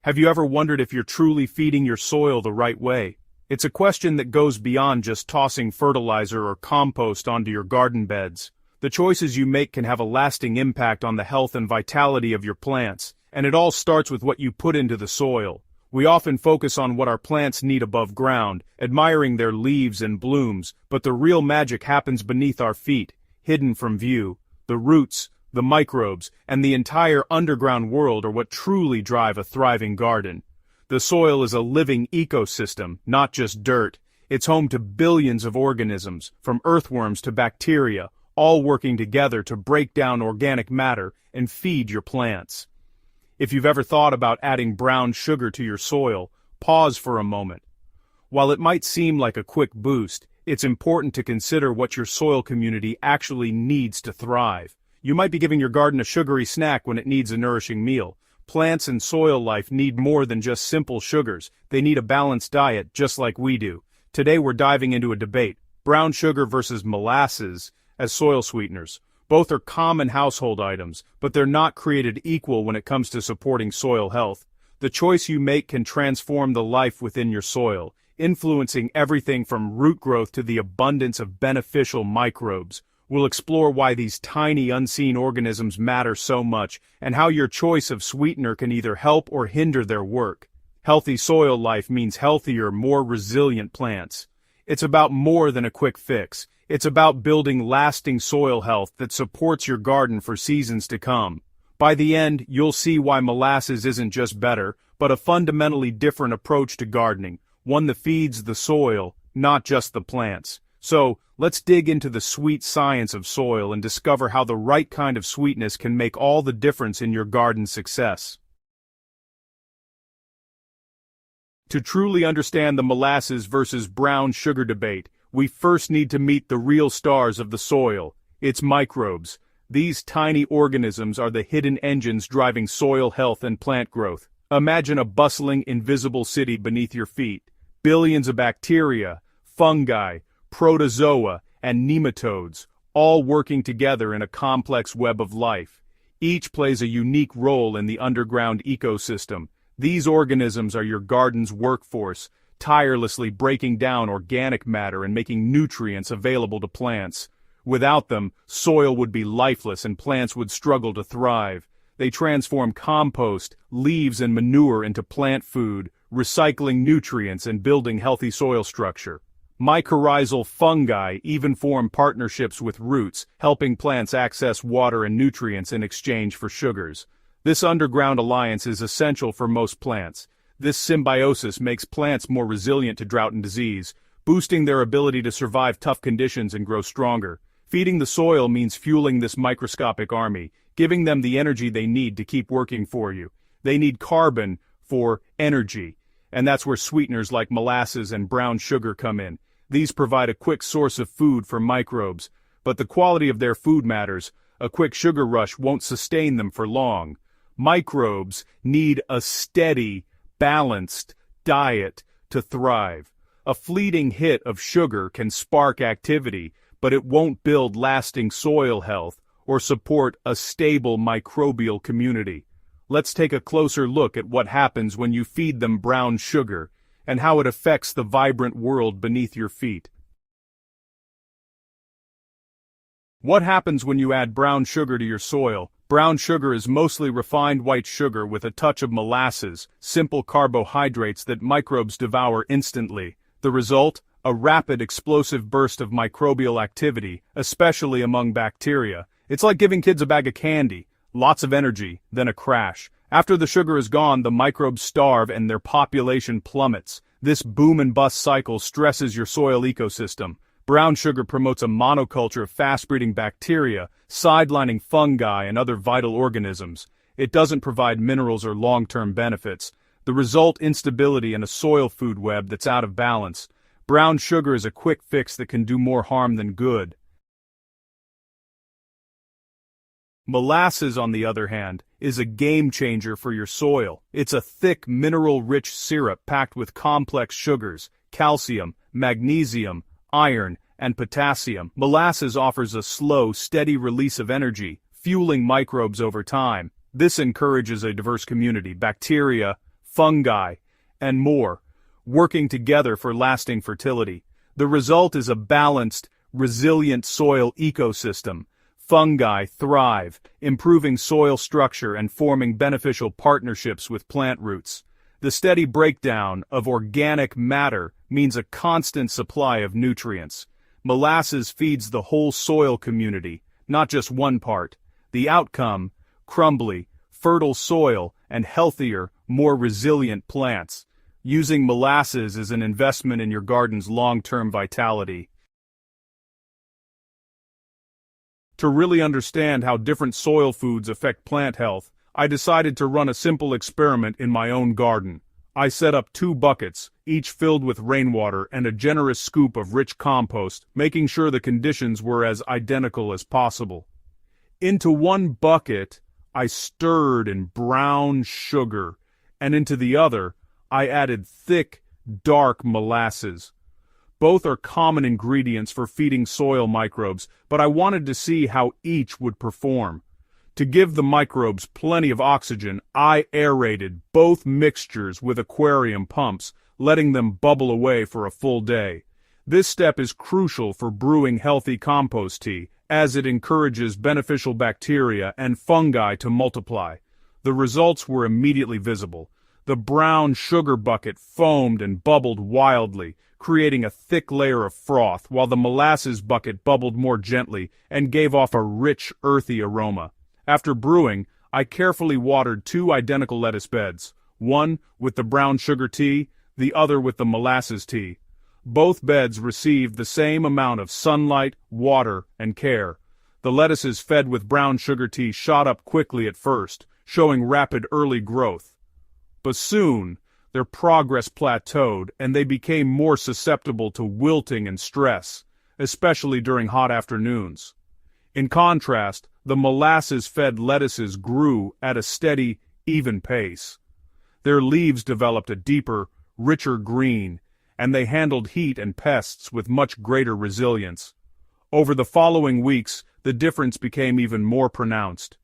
Have you ever wondered if you're truly feeding your soil the right way? It's a question that goes beyond just tossing fertilizer or compost onto your garden beds. The choices you make can have a lasting impact on the health and vitality of your plants, and it all starts with what you put into the soil. We often focus on what our plants need above ground, admiring their leaves and blooms, but the real magic happens beneath our feet, hidden from view. The roots, the microbes, and the entire underground world are what truly drive a thriving garden. The soil is a living ecosystem, not just dirt. It's home to billions of organisms, from earthworms to bacteria, all working together to break down organic matter and feed your plants. If you've ever thought about adding brown sugar to your soil, pause for a moment. While it might seem like a quick boost, it's important to consider what your soil community actually needs to thrive. You might be giving your garden a sugary snack when it needs a nourishing meal. Plants and soil life need more than just simple sugars. They need a balanced diet, just like we do. Today we're diving into a debate: brown sugar versus molasses as soil sweeteners. Both are common household items, but they're not created equal when it comes to supporting soil health. The choice you make can transform the life within your soil, influencing everything from root growth to the abundance of beneficial microbes. We'll explore why these tiny unseen organisms matter so much, and how your choice of sweetener can either help or hinder their work. Healthy soil life means healthier, more resilient plants. It's about more than a quick fix. It's about building lasting soil health that supports your garden for seasons to come. By the end, you'll see why molasses isn't just better, but a fundamentally different approach to gardening, one that feeds the soil, not just the plants. So, let's dig into the sweet science of soil and discover how the right kind of sweetness can make all the difference in your garden's success. To truly understand the molasses versus brown sugar debate, we first need to meet the real stars of the soil, its microbes. These tiny organisms are the hidden engines driving soil health and plant growth. Imagine a bustling, invisible city beneath your feet. Billions of bacteria, fungi, protozoa, and nematodes, all working together in a complex web of life. Each plays a unique role in the underground ecosystem. These organisms are your garden's workforce, tirelessly breaking down organic matter and making nutrients available to plants. Without them, soil would be lifeless and plants would struggle to thrive. They transform compost, leaves, and manure into plant food, recycling nutrients and building healthy soil structure. Mycorrhizal fungi even form partnerships with roots, helping plants access water and nutrients in exchange for sugars. This underground alliance is essential for most plants. This symbiosis makes plants more resilient to drought and disease, boosting their ability to survive tough conditions and grow stronger. Feeding the soil means fueling this microscopic army, giving them the energy they need to keep working for you. They need carbon for energy, and that's where sweeteners like molasses and brown sugar come in. These provide a quick source of food for microbes, but the quality of their food matters. A quick sugar rush won't sustain them for long. Microbes need a steady, balanced diet to thrive. A fleeting hit of sugar can spark activity, but it won't build lasting soil health or support a stable microbial community. Let's take a closer look at what happens when you feed them brown sugar, and how it affects the vibrant world beneath your feet. What happens when you add brown sugar to your soil? Brown sugar is mostly refined white sugar with a touch of molasses, simple carbohydrates that microbes devour instantly. The result? A rapid, explosive burst of microbial activity, especially among bacteria. It's like giving kids a bag of candy. Lots of energy, then a crash. After the sugar is gone, the microbes starve and their population plummets. This boom and bust cycle stresses your soil ecosystem. Brown sugar promotes a monoculture of fast-breeding bacteria, sidelining fungi and other vital organisms. It doesn't provide minerals or long-term benefits. The result: instability and a soil food web that's out of balance. Brown sugar is a quick fix that can do more harm than good. Molasses, on the other hand, is a game-changer for your soil. It's a thick, mineral-rich syrup packed with complex sugars, calcium, magnesium, iron, and potassium. Molasses offers a slow, steady release of energy, fueling microbes over time. This encourages a diverse community: bacteria, fungi, and more, working together for lasting fertility. The result is a balanced, resilient soil ecosystem. Fungi thrive, improving soil structure and forming beneficial partnerships with plant roots. The steady breakdown of organic matter means a constant supply of nutrients. Molasses feeds the whole soil community, not just one part. The outcome: crumbly, fertile soil and healthier, more resilient plants. Using molasses is an investment in your garden's long-term vitality. To really understand how different soil foods affect plant health, I decided to run a simple experiment in my own garden. I set up 2 buckets, each filled with rainwater and a generous scoop of rich compost, making sure the conditions were as identical as possible. Into one bucket, I stirred in brown sugar, and into the other, I added thick, dark molasses. Both are common ingredients for feeding soil microbes, but I wanted to see how each would perform. To give the microbes plenty of oxygen, I aerated both mixtures with aquarium pumps, letting them bubble away for a full day. This step is crucial for brewing healthy compost tea, as it encourages beneficial bacteria and fungi to multiply. The results were immediately visible. The brown sugar bucket foamed and bubbled wildly, creating a thick layer of froth, while the molasses bucket bubbled more gently and gave off a rich, earthy aroma. After brewing, I carefully watered 2 identical lettuce beds, one with the brown sugar tea, the other with the molasses tea. Both beds received the same amount of sunlight, water, and care. The lettuces fed with brown sugar tea shot up quickly at first, showing rapid early growth. But soon, their progress plateaued and they became more susceptible to wilting and stress, especially during hot afternoons. In contrast, the molasses-fed lettuces grew at a steady, even pace. Their leaves developed a deeper, richer green, and they handled heat and pests with much greater resilience. Over the following weeks, the difference became even more pronounced.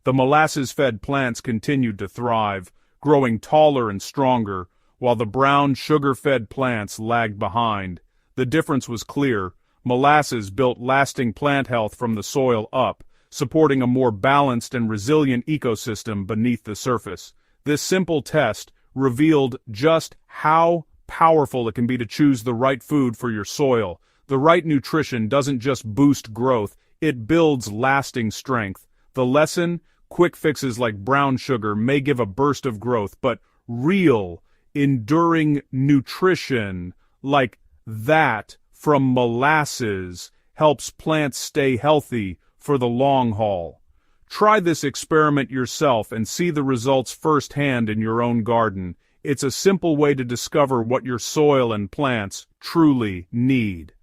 The molasses-fed plants continued to thrive, growing taller and stronger, while the brown sugar-fed plants lagged behind. The difference was clear. Molasses built lasting plant health from the soil up, supporting a more balanced and resilient ecosystem beneath the surface. This simple test revealed just how powerful it can be to choose the right food for your soil. The right nutrition doesn't just boost growth, it builds lasting strength. The lesson: quick fixes like brown sugar may give a burst of growth, but real, enduring nutrition like that from molasses helps plants stay healthy for the long haul. Try this experiment yourself and see the results firsthand in your own garden. It's a simple way to discover what your soil and plants truly need.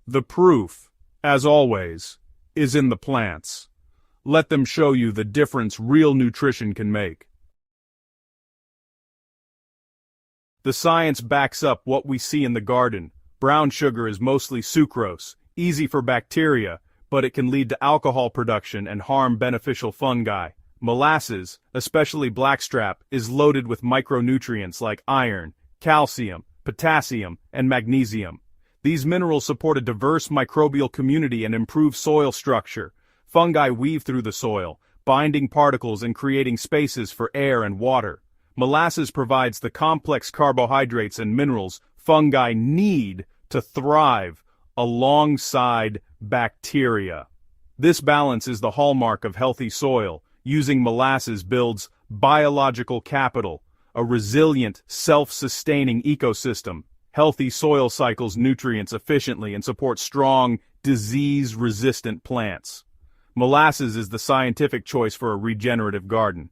The proof, as always, is in the plants. Let them show you the difference real nutrition can make. The science backs up what we see in the garden. Brown sugar is mostly sucrose, easy for bacteria, but it can lead to alcohol production and harm beneficial fungi. Molasses, especially blackstrap, is loaded with micronutrients like iron, calcium, potassium, and magnesium. These minerals support a diverse microbial community and improve soil structure. Fungi weave through the soil, binding particles and creating spaces for air and water. Molasses provides the complex carbohydrates and minerals fungi need to thrive alongside bacteria. This balance is the hallmark of healthy soil. Using molasses builds biological capital, a resilient, self-sustaining ecosystem. Healthy soil cycles nutrients efficiently and supports strong, disease-resistant plants. Molasses is the scientific choice for a regenerative garden.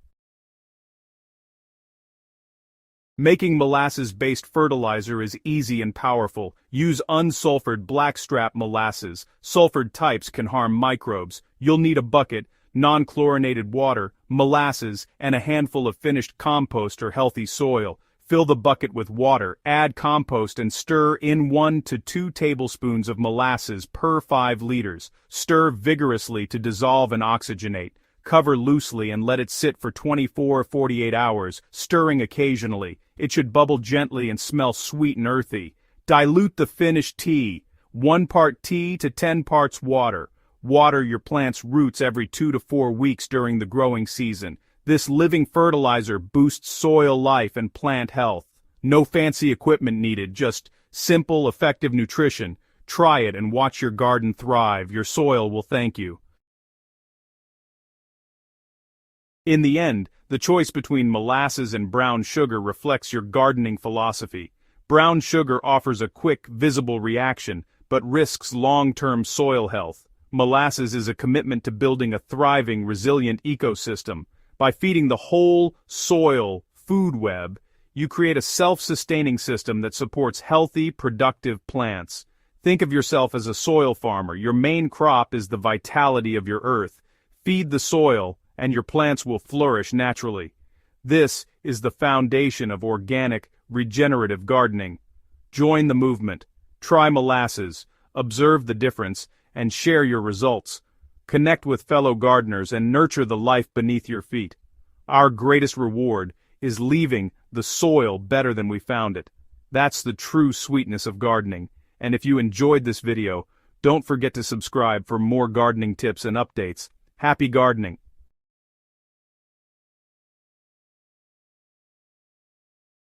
Making molasses-based fertilizer is easy and powerful. Use unsulfured blackstrap molasses. Sulfured types can harm microbes. You'll need a bucket, non-chlorinated water, molasses, and a handful of finished compost or healthy soil. Fill the bucket with water, add compost and stir in 1 to 2 tablespoons of molasses per 5 liters. Stir vigorously to dissolve and oxygenate. Cover loosely and let it sit for 24 or 48 hours, stirring occasionally. It should bubble gently and smell sweet and earthy. Dilute the finished tea. 1 part tea to 10 parts water. Water your plant's roots every 2 to 4 weeks during the growing season. This living fertilizer boosts soil life and plant health. No fancy equipment needed, just simple, effective nutrition. Try it and watch your garden thrive. Your soil will thank you. In the end, the choice between molasses and brown sugar reflects your gardening philosophy. Brown sugar offers a quick, visible reaction, but risks long-term soil health. Molasses is a commitment to building a thriving, resilient ecosystem. By feeding the whole soil food web, you create a self-sustaining system that supports healthy, productive plants. Think of yourself as a soil farmer. Your main crop is the vitality of your earth. Feed the soil, and your plants will flourish naturally. This is the foundation of organic, regenerative gardening. Join the movement. Try molasses, observe the difference, and share your results. Connect with fellow gardeners and nurture the life beneath your feet. Our greatest reward is leaving the soil better than we found it. That's the true sweetness of gardening. And if you enjoyed this video, don't forget to subscribe for more gardening tips and updates. Happy gardening!